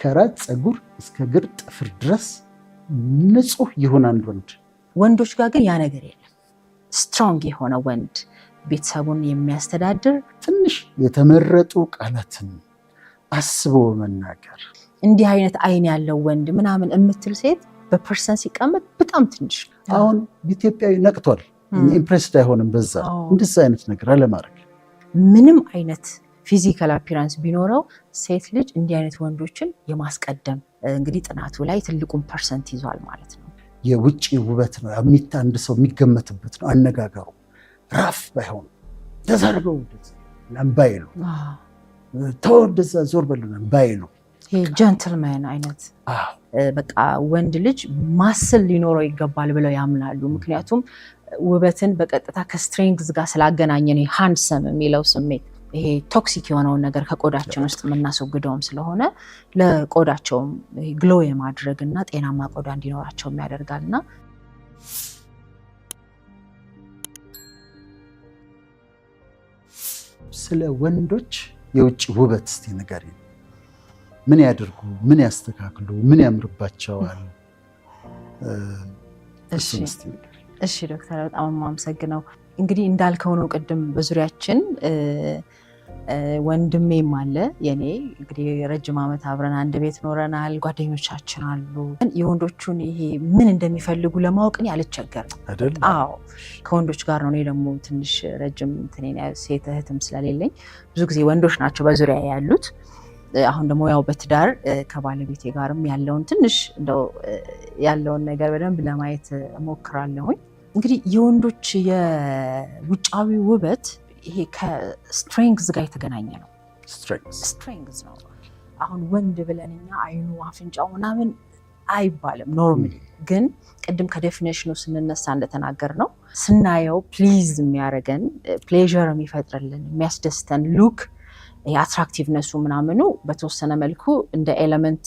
ከራስ ፀጉር እስከ እግር ጥፍር ድረስ ንጹህ ይሆን አንድ ወንድ። ወንዶች ጋር ግን ያ ነገር የለም። ስትሮንግ የሆነ ወንድ ቤተሰቡን የሚያስተዳድር ትንሽ የተመረጡ ቃላትን አስቦ መናገር እንዲህ አይነት አይን ያለው ወንድ ምናምን የምትል ሴት በፐርሰን ሲቀመጥ በጣም ትንሽ። አሁን ኢትዮጵያዊ ነቅቷል። ኢምፕሬስድ አይሆንም በዛ እንደዛ አይነት ነገር አለማድረግ። ምንም አይነት ፊዚካል አፒራንስ ቢኖረው ሴት ልጅ እንዲህ አይነት ወንዶችን የማስቀደም እንግዲህ ጥናቱ ላይ ትልቁን ፐርሰንት ይዟል ማለት ነው። የውጭ ውበት ነው አንድ ሰው የሚገመትበት ነው። አነጋገሩ ራፍ ባይሆን ተዘርበው ባይሉ ተወደዛ ዞር በሉና ባይሉ ይሄ ጀንትልማን አይነት በቃ ወንድ ልጅ ማስል ሊኖረው ይገባል ብለው ያምናሉ። ምክንያቱም ውበትን በቀጥታ ከስትሬንግዝ ጋር ስላገናኘን ሃንድሰም የሚለው ስሜት ይሄ ቶክሲክ የሆነውን ነገር ከቆዳችን ውስጥ የምናስወግደውም ስለሆነ ለቆዳቸውም ግሎ የማድረግ እና ጤናማ ቆዳ እንዲኖራቸውም ያደርጋልና ስለ ወንዶች የውጭ ውበት እስቲ ንገሪኝ። ምን ያድርጉ? ምን ያስተካክሉ? ምን ያምርባቸዋል? እሺ ዶክተር በጣም የማመሰግነው። እንግዲህ እንዳልከው ነው ቅድም በዙሪያችን ወንድሜም አለ የኔ እንግዲህ ረጅም ዓመት አብረን አንድ ቤት ኖረናል። ጓደኞቻችን አሉ። የወንዶቹን ይሄ ምን እንደሚፈልጉ ለማወቅ እኔ አልቸገርም። አዎ ከወንዶች ጋር ነው። እኔ ደግሞ ትንሽ ረጅም ሴት እህትም ስለሌለኝ ብዙ ጊዜ ወንዶች ናቸው በዙሪያ ያሉት። አሁን ደግሞ ያው በትዳር ከባለቤቴ ጋርም ያለውን ትንሽ እንደው ያለውን ነገር በደንብ ለማየት እሞክራለሁኝ። እንግዲህ የወንዶች የውጫዊ ውበት ይሄ ከስትሬንግዝ ጋር የተገናኘ ነው። ስትሬንግዝ ነው። አሁን ወንድ ብለን እኛ አይኑ አፍንጫው ምናምን አይባልም ኖርማሊ። ግን ቅድም ከዴፊኒሽኑ ስንነሳ እንደተናገር ነው ስናየው ፕሊዝ የሚያደርገን ፕሌዥር የሚፈጥርልን የሚያስደስተን ሉክ አትራክቲቭነሱ ምናምኑ በተወሰነ መልኩ እንደ ኤሌመንት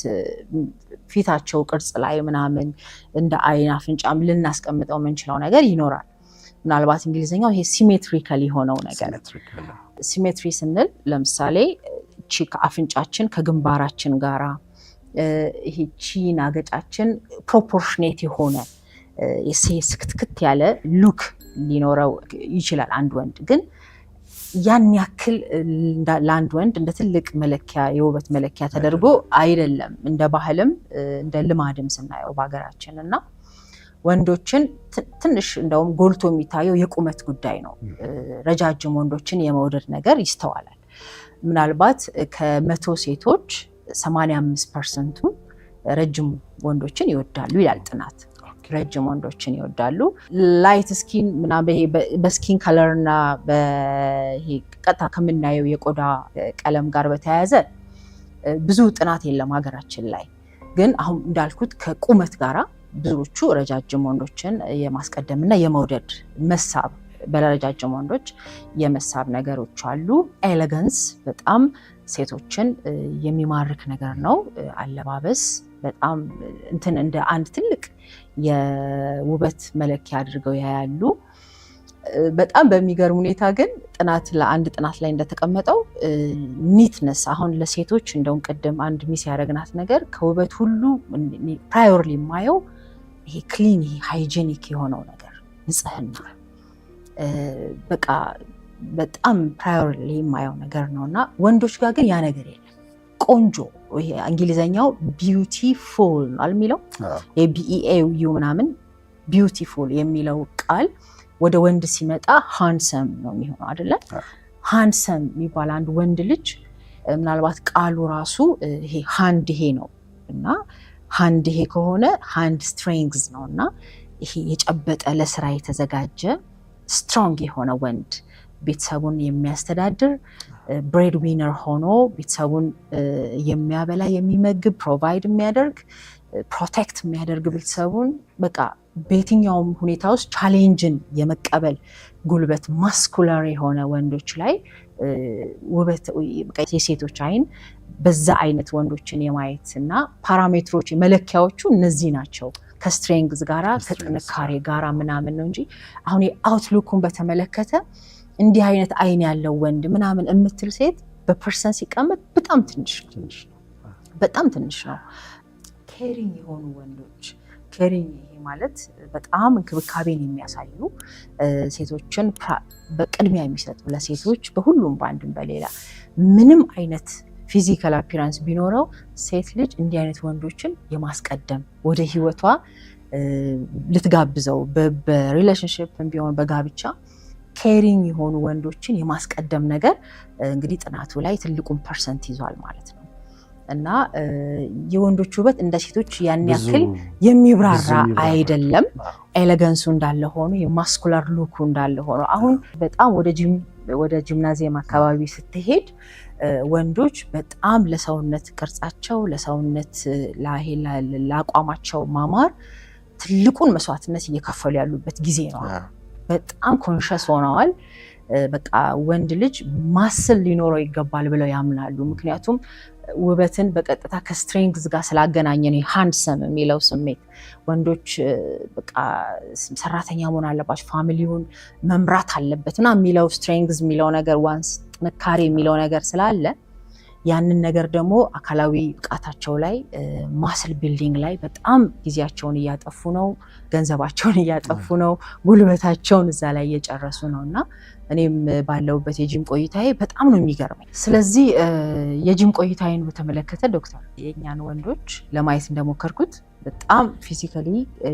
ፊታቸው ቅርጽ ላይ ምናምን እንደ አይን አፍንጫም ልናስቀምጠው የምንችለው ነገር ይኖራል። ምናልባት እንግሊዝኛው ይሄ ሲሜትሪካል የሆነው ነገር። ሲሜትሪ ስንል ለምሳሌ አፍንጫችን ከግንባራችን ጋራ ይሄ ቺን አገጫችን ፕሮፖርሽኔት የሆነ ስክትክት ያለ ሉክ ሊኖረው ይችላል አንድ ወንድ። ግን ያን ያክል ለአንድ ወንድ እንደ ትልቅ መለኪያ የውበት መለኪያ ተደርጎ አይደለም። እንደ ባህልም እንደ ልማድም ስናየው በሀገራችን እና ወንዶችን ትንሽ እንደውም ጎልቶ የሚታየው የቁመት ጉዳይ ነው። ረጃጅም ወንዶችን የመውደድ ነገር ይስተዋላል። ምናልባት ከ100 ሴቶች 85% ረጅም ወንዶችን ይወዳሉ ይላል ጥናት። ረጅም ወንዶችን ይወዳሉ። ላይት ስኪን ምናምን በስኪን ከለር እና ቀጥታ ከምናየው የቆዳ ቀለም ጋር በተያያዘ ብዙ ጥናት የለም ሀገራችን ላይ። ግን አሁን እንዳልኩት ከቁመት ጋራ ብዙዎቹ ረጃጅም ወንዶችን የማስቀደምና የመውደድ መሳብ፣ በረጃጅም ወንዶች የመሳብ ነገሮች አሉ። ኤሌጋንስ በጣም ሴቶችን የሚማርክ ነገር ነው። አለባበስ በጣም እንደ አንድ ትልቅ የውበት መለኪያ አድርገው ያያሉ። በጣም በሚገርም ሁኔታ ግን ለአንድ ጥናት ላይ እንደተቀመጠው ኒትነስ አሁን ለሴቶች እንደውም ቅድም አንድ ሚስ ያደረግናት ነገር ከውበት ሁሉ ፕራዮርሊ የማየው ይሄ ክሊን ይሄ ሃይጂኒክ የሆነው ነገር ንጽህና በቃ በጣም ፕራዮርሊ የማየው ነገር ነው። እና ወንዶች ጋር ግን ያ ነገር የለም። ቆንጆ ይሄ እንግሊዘኛው ቢዩቲፉል ነው የሚለው የቢኢኤዩ ምናምን ቢዩቲፉል የሚለው ቃል ወደ ወንድ ሲመጣ ሃንሰም ነው የሚሆነው አይደለ? ሃንሰም የሚባል አንድ ወንድ ልጅ ምናልባት ቃሉ ራሱ ይሄ ሃንድ ይሄ ነው እና ሃንድ ይሄ ከሆነ ሃንድ ስትሬንግዝ ነው እና ይሄ የጨበጠ ለስራ የተዘጋጀ ስትሮንግ የሆነ ወንድ ቤተሰቡን የሚያስተዳድር ብሬድ ዊነር ሆኖ ቤተሰቡን የሚያበላ የሚመግብ ፕሮቫይድ የሚያደርግ ፕሮቴክት የሚያደርግ ቤተሰቡን በቃ በየትኛውም ሁኔታ ውስጥ ቻሌንጅን የመቀበል ጉልበት ማስኩላር የሆነ ወንዶች ላይ ውበት የሴቶች አይን በዛ አይነት ወንዶችን የማየት እና ፓራሜትሮች መለኪያዎቹ እነዚህ ናቸው። ከስትሬንግዝ ጋራ ከጥንካሬ ጋራ ምናምን ነው እንጂ አሁን የአውትሉኩን በተመለከተ እንዲህ አይነት አይን ያለው ወንድ ምናምን የምትል ሴት በፐርሰን ሲቀመጥ በጣም ትንሽ ነው። በጣም ትንሽ ነው። ኬሪንግ የሆኑ ወንዶች ኬሪንግ ይሄ ማለት በጣም እንክብካቤን የሚያሳዩ ሴቶችን በቅድሚያ የሚሰጡ ለሴቶች በሁሉም በአንድም በሌላ ምንም አይነት ፊዚካል አፒራንስ ቢኖረው ሴት ልጅ እንዲህ አይነት ወንዶችን የማስቀደም ወደ ህይወቷ ልትጋብዘው በሪሌሽንሺፕ ቢሆን በጋብቻ ኬሪንግ የሆኑ ወንዶችን የማስቀደም ነገር እንግዲህ ጥናቱ ላይ ትልቁን ፐርሰንት ይዟል ማለት ነው። እና የወንዶች ውበት እንደ ሴቶች ያን ያክል የሚብራራ አይደለም። ኤሌጋንሱ እንዳለ ሆኖ የማስኩላር ሉኩ እንዳለ ሆኖ አሁን በጣም ወደ ጂምናዚየም አካባቢ ስትሄድ ወንዶች በጣም ለሰውነት ቅርጻቸው ለሰውነት ለአቋማቸው ማማር ትልቁን መስዋዕትነት እየከፈሉ ያሉበት ጊዜ ነው። በጣም ኮንሸስ ሆነዋል። በቃ ወንድ ልጅ ማስል ሊኖረው ይገባል ብለው ያምናሉ። ምክንያቱም ውበትን በቀጥታ ከስትሬንግዝ ጋር ስላገናኘ ነው። ሃንድሰም የሚለው ስሜት ወንዶች በቃ ሰራተኛ መሆን አለባቸው፣ ፋሚሊውን መምራት አለበት እና የሚለው ስትሬንግዝ የሚለው ነገር ዋንስ ጥንካሬ የሚለው ነገር ስላለ ያንን ነገር ደግሞ አካላዊ ብቃታቸው ላይ ማስል ቢልዲንግ ላይ በጣም ጊዜያቸውን እያጠፉ ነው፣ ገንዘባቸውን እያጠፉ ነው፣ ጉልበታቸውን እዛ ላይ እየጨረሱ ነው። እና እኔም ባለውበት የጂም ቆይታዬ በጣም ነው የሚገርመኝ። ስለዚህ የጂም ቆይታዬን በተመለከተ ዶክተር የእኛን ወንዶች ለማየት እንደሞከርኩት በጣም ፊዚካሊ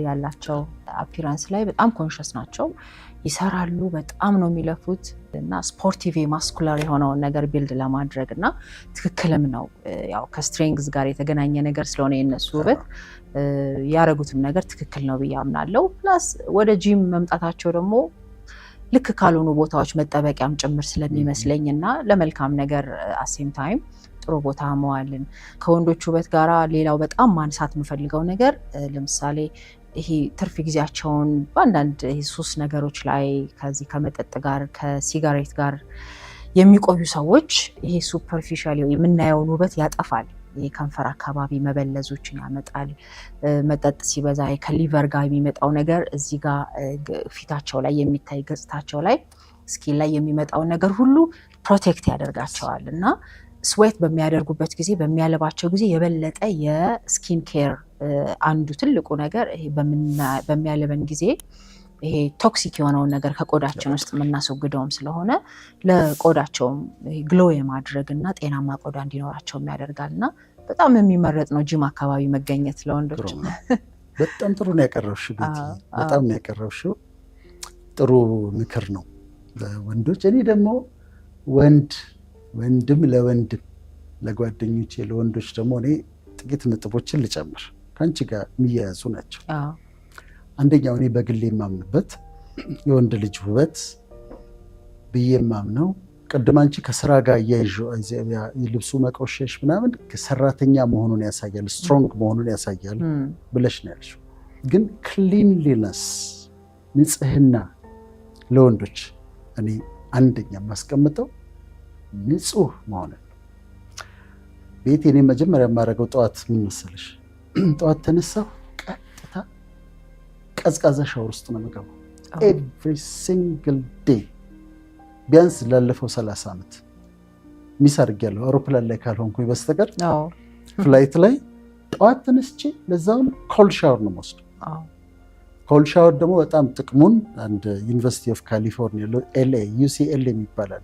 ያላቸው አፒራንስ ላይ በጣም ኮንሸስ ናቸው፣ ይሰራሉ፣ በጣም ነው የሚለፉት እና ስፖርቲቭ ማስኩላር የሆነውን ነገር ቢልድ ለማድረግ እና ትክክልም ነው። ያው ከስትሬንግዝ ጋር የተገናኘ ነገር ስለሆነ የነሱ ውበት ያደረጉትም ነገር ትክክል ነው ብዬ አምናለሁ። ፕላስ ወደ ጂም መምጣታቸው ደግሞ ልክ ካልሆኑ ቦታዎች መጠበቂያም ጭምር ስለሚመስለኝ እና ለመልካም ነገር አሴም ታይም ጥሩ ቦታ መዋልን ከወንዶች ውበት ጋራ ሌላው በጣም ማንሳት የምፈልገው ነገር ለምሳሌ ይሄ ትርፍ ጊዜያቸውን በአንዳንድ ሱስ ነገሮች ላይ ከዚህ ከመጠጥ ጋር ከሲጋሬት ጋር የሚቆዩ ሰዎች ይሄ ሱፐርፊሻል የምናየውን ውበት ያጠፋል። የከንፈር አካባቢ መበለዞችን ያመጣል። መጠጥ ሲበዛ ከሊቨር ጋር የሚመጣው ነገር እዚህ ጋር ፊታቸው ላይ የሚታይ ገጽታቸው ላይ ስኪን ላይ የሚመጣው ነገር ሁሉ ፕሮቴክት ያደርጋቸዋል እና ስዌት በሚያደርጉበት ጊዜ በሚያለባቸው ጊዜ የበለጠ የስኪን ኬር አንዱ ትልቁ ነገር ይሄ በሚያለበን ጊዜ ይሄ ቶክሲክ የሆነውን ነገር ከቆዳችን ውስጥ የምናስወግደውም ስለሆነ ለቆዳቸውም ግሎ የማድረግ እና ጤናማ ቆዳ እንዲኖራቸው ያደርጋል እና በጣም የሚመረጥ ነው ጂም አካባቢ መገኘት ለወንዶች። በጣም ጥሩ ነው ያቀረብሽው ቤቲ፣ በጣም ነው ያቀረብሽው። ጥሩ ምክር ነው ለወንዶች። እኔ ደግሞ ወንድም ለወንድም ለጓደኞቼ ለወንዶች ደግሞ እኔ ጥቂት ነጥቦችን ልጨምር ከአንቺ ጋር የሚያያዙ ናቸው። አንደኛው እኔ በግሌ የማምንበት የወንድ ልጅ ውበት ብዬ የማምነው ቅድም አንቺ ከስራ ጋር ልብሱ መቆሸሽ ምናምን ሰራተኛ መሆኑን ያሳያል፣ ስትሮንግ መሆኑን ያሳያል ብለሽ ነው ያልሽው። ግን ክሊንሊነስ ንጽህና ለወንዶች እኔ አንደኛ የማስቀምጠው ንጹህ መሆን ነው። ቤት እኔ መጀመሪያ የማደርገው ጠዋት ምን መሰለሽ፣ ጠዋት ተነሳሁ ቀጥታ ቀዝቃዛ ሻወር ውስጥ ነው የምገባው። ኤቭሪ ሲንግል ዴይ ቢያንስ ላለፈው 30 ዓመት ሚስ አድርጌያለሁ። አውሮፕላን ላይ ካልሆንኩኝ በስተቀር ፍላይት ላይ ጠዋት ተነስቼ ለዛውም ኮልድ ሻወር ነው የምወስደው። ኮልድ ሻወር ደግሞ በጣም ጥቅሙን አንድ ዩኒቨርሲቲ ኦፍ ካሊፎርኒያ LA UCLA የሚባላል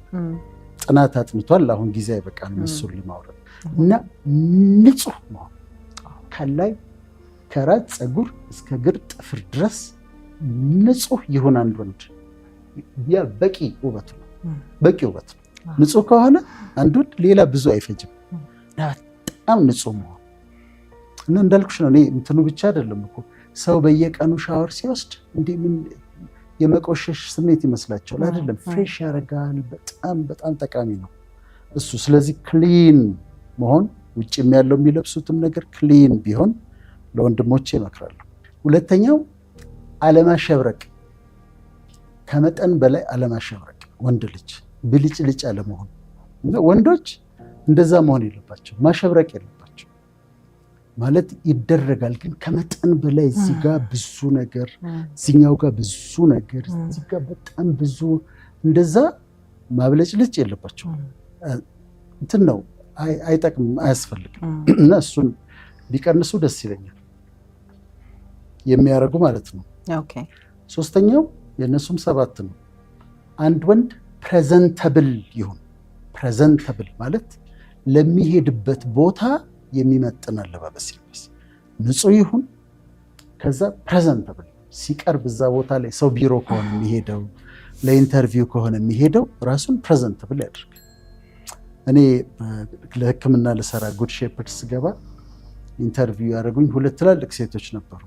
ጥናት አጥንቷል። አሁን ጊዜ አይበቃንም እሱን ለማውራት እና ንጹህ መሆን ከላይ ከራስ ፀጉር እስከ እግር ጥፍር ድረስ ንጹህ ይሁን አንድ ወንድ ያ በቂ ውበት ነው። በቂ ውበት ነው። ንጹህ ከሆነ አንድ ወንድ ሌላ ብዙ አይፈጅም። በጣም ንጹህ መሆን እና እንዳልኩሽ ነው። እኔ እንትኑ ብቻ አይደለም እኮ ሰው በየቀኑ ሻወር ሲወስድ እንዴ ምን የመቆሸሽ ስሜት ይመስላቸዋል። አይደለም፣ ፍሬሽ ያደርጋል። በጣም በጣም ጠቃሚ ነው እሱ። ስለዚህ ክሊን መሆን ውጭም ያለው የሚለብሱትም ነገር ክሊን ቢሆን ለወንድሞቼ እመክራለሁ። ሁለተኛው አለማሸብረቅ፣ ከመጠን በላይ አለማሸብረቅ። ወንድ ልጅ ብልጭልጭ አለመሆን። ወንዶች እንደዛ መሆን የለባቸው፣ ማሸብረቅ የለባቸው። ማለት ይደረጋል፣ ግን ከመጠን በላይ እዚህ ጋር ብዙ ነገር፣ እዚኛው ጋር ብዙ ነገር፣ እዚህ ጋር በጣም ብዙ እንደዛ ማብለጭልጭ የለባቸው። እንትን ነው አይጠቅምም፣ አያስፈልግም። እና እሱን ቢቀንሱ ደስ ይለኛል የሚያደርጉ ማለት ነው። ሶስተኛው የእነሱም 7 ነው። አንድ ወንድ ፕሬዘንተብል ይሁን። ፕሬዘንተብል ማለት ለሚሄድበት ቦታ የሚመጥን አለባበስ ይልበስ፣ ንጹህ ይሁን። ከዛ ፕሬዘንተብል ሲቀርብ እዛ ቦታ ላይ ሰው ቢሮ ከሆነ የሚሄደው ለኢንተርቪው ከሆነ የሚሄደው ራሱን ፕሬዘንተብል ያድርግ። እኔ ለሕክምና ልሰራ ጉድ ሼፐርድ ስገባ ኢንተርቪው ያደረጉኝ 2 ትላልቅ ሴቶች ነበሩ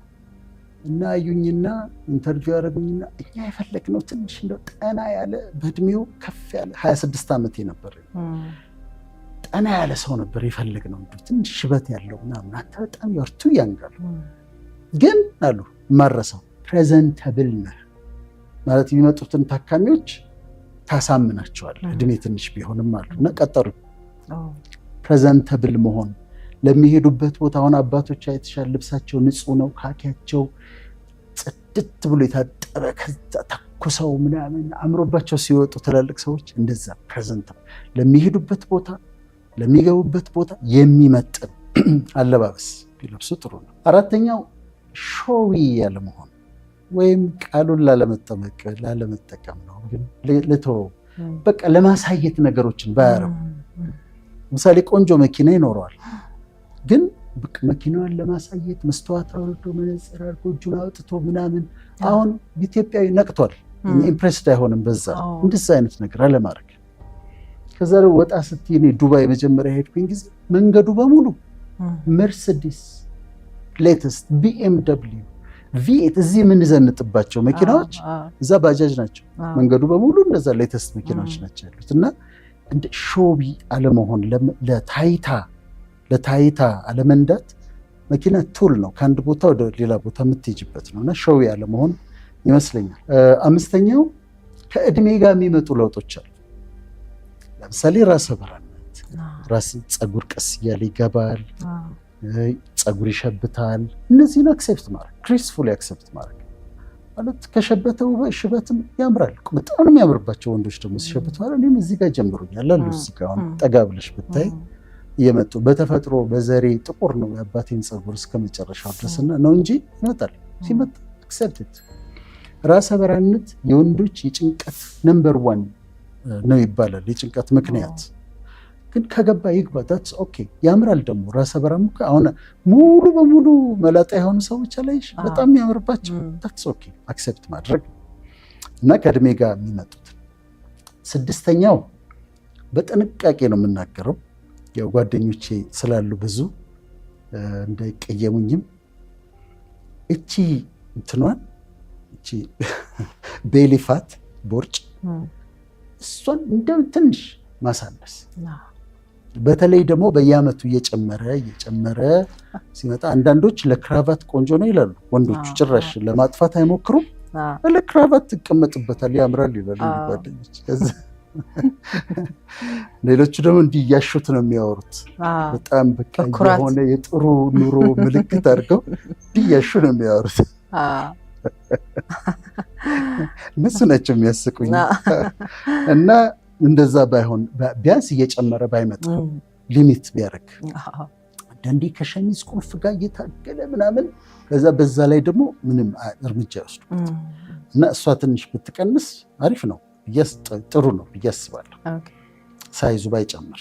እና አዩኝና ኢንተርቪው ያደረጉኝና እኛ የፈለግነው ትንሽ እንደው ጠና ያለ በእድሜው ከፍ ያለ 26 ዓመቴ ነበር። ጠና ያለ ሰው ነበር የፈለግነው፣ ትንሽ ሽበት ያለው ምናምን። አንተ በጣም ያርቱ ያንጋሉ ግን አሉ ማረሰው ፕሬዘንተብል ነህ ማለት የሚመጡትን ታካሚዎች ታሳምናቸዋል፣ እድሜ ትንሽ ቢሆንም አሉ እና ቀጠሩ። ፕሬዘንተብል መሆን ለሚሄዱበት ቦታ አሁን አባቶች አይተሻል፣ ልብሳቸው ንጹህ ነው፣ ካኪያቸው ጽድት ብሎ የታጠበ ከዛ ተኩሰው ምናምን አምሮባቸው ሲወጡ ትላልቅ ሰዎች እንደዛ ፕሬዘንተብል ለሚሄዱበት ቦታ ለሚገቡበት ቦታ የሚመጥን አለባበስ ቢለብሱ ጥሩ ነው። 4ኛው ሾዊ ያለመሆን ወይም ቃሉን ላለመጠቀም ነው፣ ግን ልተወው በቃ ለማሳየት ነገሮችን ባያረጉ። ምሳሌ ቆንጆ መኪና ይኖረዋል፣ ግን መኪናዋን ለማሳየት መስተዋት አውርዶ መነጽር አድርጎ እጁን አውጥቶ ምናምን። አሁን ኢትዮጵያዊ ነቅቷል፣ ኢምፕሬስድ አይሆንም በዛ እንደዛ አይነት ነገር አለማድረግ። ከዛ ወጣ ስትይ እኔ ዱባይ መጀመሪያ ሄድኩኝ ጊዜ መንገዱ በሙሉ መርሴዲስ ሌተስት BMW V8 እዚህ የምንዘንጥባቸው መኪናዎች እዛ ባጃጅ ናቸው። መንገዱ በሙሉ እንደዛ ሌተስት መኪናዎች ናቸው ያሉት። እና እንደ ሾቢ አለመሆን፣ ለታይታ አለመንዳት። መኪና ቱል ነው፣ ከአንድ ቦታ ወደ ሌላ ቦታ የምትሄጅበት ነው። እና ሾቢ አለመሆን ይመስለኛል። 5ኛው ከእድሜ ጋር የሚመጡ ለውጦች አሉ። ለምሳሌ ራሰ በራነት፣ ራስ ፀጉር ቀስ እያለ ይገባል፣ ፀጉር ይሸብታል። እነዚህን አክሴፕት ማድረግ፣ ግሬስፉሊ አክሴፕት ማድረግ ማለት ከሸበተው ሽበትም ያምራል። በጣም የሚያምርባቸው ወንዶች ደግሞ ሲሸብቱ እኔም እዚህ ጋር ጀምሩኛል አሉ። እዚህ ጋር አሁን ጠጋ ብለሽ ብታይ እየመጡ በተፈጥሮ በዘሬ ጥቁር ነው የአባቴን ፀጉር እስከ መጨረሻው ድረስና ነው እንጂ ይመጣል። ሲመጣ አክሴፕት። ራሰ በራነት የወንዶች የጭንቀት ነምበር 1 ነው ይባላል፣ የጭንቀት ምክንያት። ግን ከገባ ይግባ፣ ታትስ ኦኬ። ያምራል ደግሞ ራሰ በራም አሁን ሙሉ በሙሉ መላጣ የሆኑ ሰዎች አላይሽ በጣም የሚያምርባቸው፣ ታትስ ኦኬ። አክሴፕት ማድረግ እና ከእድሜ ጋር የሚመጡት። 6ኛው በጥንቃቄ ነው የምናገረው፣ ያው ጓደኞቼ ስላሉ ብዙ እንዳይቀየሙኝም። እቺ እንትኗን እቺ ቤሊፋት ቦርጭ እሷን እንደው ትንሽ ማሳነስ፣ በተለይ ደግሞ በየዓመቱ እየጨመረ ሲመጣ አንዳንዶች ለክራቫት ቆንጆ ነው ይላሉ። ወንዶቹ ጭራሽ ለማጥፋት አይሞክሩም። ለክራቫት ትቀመጥበታል ያምራል ይላሉ ጓደኞች። ሌሎቹ ደግሞ እንዲህ እያሹት ነው የሚያወሩት። በጣም በቃ የሆነ የጥሩ ኑሮ ምልክት አድርገው እንዲህ እያሹ ነው የሚያወሩት። እነሱ ናቸው የሚያስቁኝ። እና እንደዛ ባይሆን ቢያንስ እየጨመረ ባይመጣ ሊሚት ቢያደርግ፣ አንዳንዴ ከሸሚዝ ቁልፍ ጋር እየታገለ ምናምን፣ ከዛ በዛ ላይ ደግሞ ምንም እርምጃ ይወስዱበት እና እሷ ትንሽ ብትቀንስ አሪፍ ነው፣ ጥሩ ነው ብዬ አስባለሁ። ሳይዙ ባይጨምር።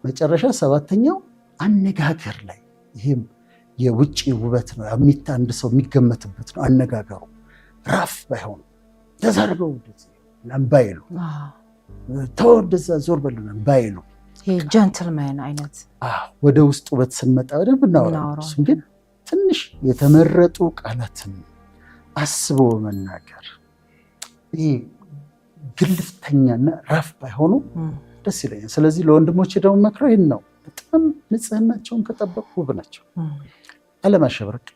መጨረሻ 7ኛው አነጋገር ላይ፣ ይሄም የውጭ ውበት ነው። አንድ ሰው የሚገመትበት ነው አነጋገሩ። ራፍ ባይሆን ተዘርበው ባይሉ፣ ተወደዛ ዞር በሉና ባይሉ፣ ጀንትልመን አይነት። ወደ ውስጥ ውበት ስንመጣ በደንብ እናወራለን። እሱም ግን ትንሽ የተመረጡ ቃላትን አስቦ መናገር፣ ይሄ ግልፍተኛና ራፍ ባይሆኑ ደስ ይለኛል። ስለዚህ ለወንድሞቼ ደግሞ መክረው ይህን ነው፣ በጣም ንጽህናቸውን ከጠበቁ ውብ ናቸው። አለማሸብረቅ፣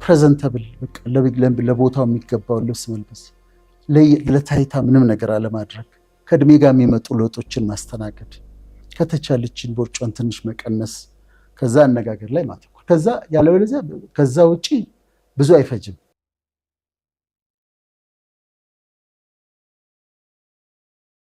ፕሬዘንተብል፣ ለቦታው የሚገባውን ልብስ መልበስ፣ ለታይታ ምንም ነገር አለማድረግ፣ ከእድሜ ጋር የሚመጡ ለውጦችን ማስተናገድ፣ ከተቻለችን ቦርጯን ትንሽ መቀነስ፣ ከዛ አነጋገር ላይ ማተኮር። ከዛ ያለበለዚያ ከዛ ውጭ ብዙ አይፈጅም።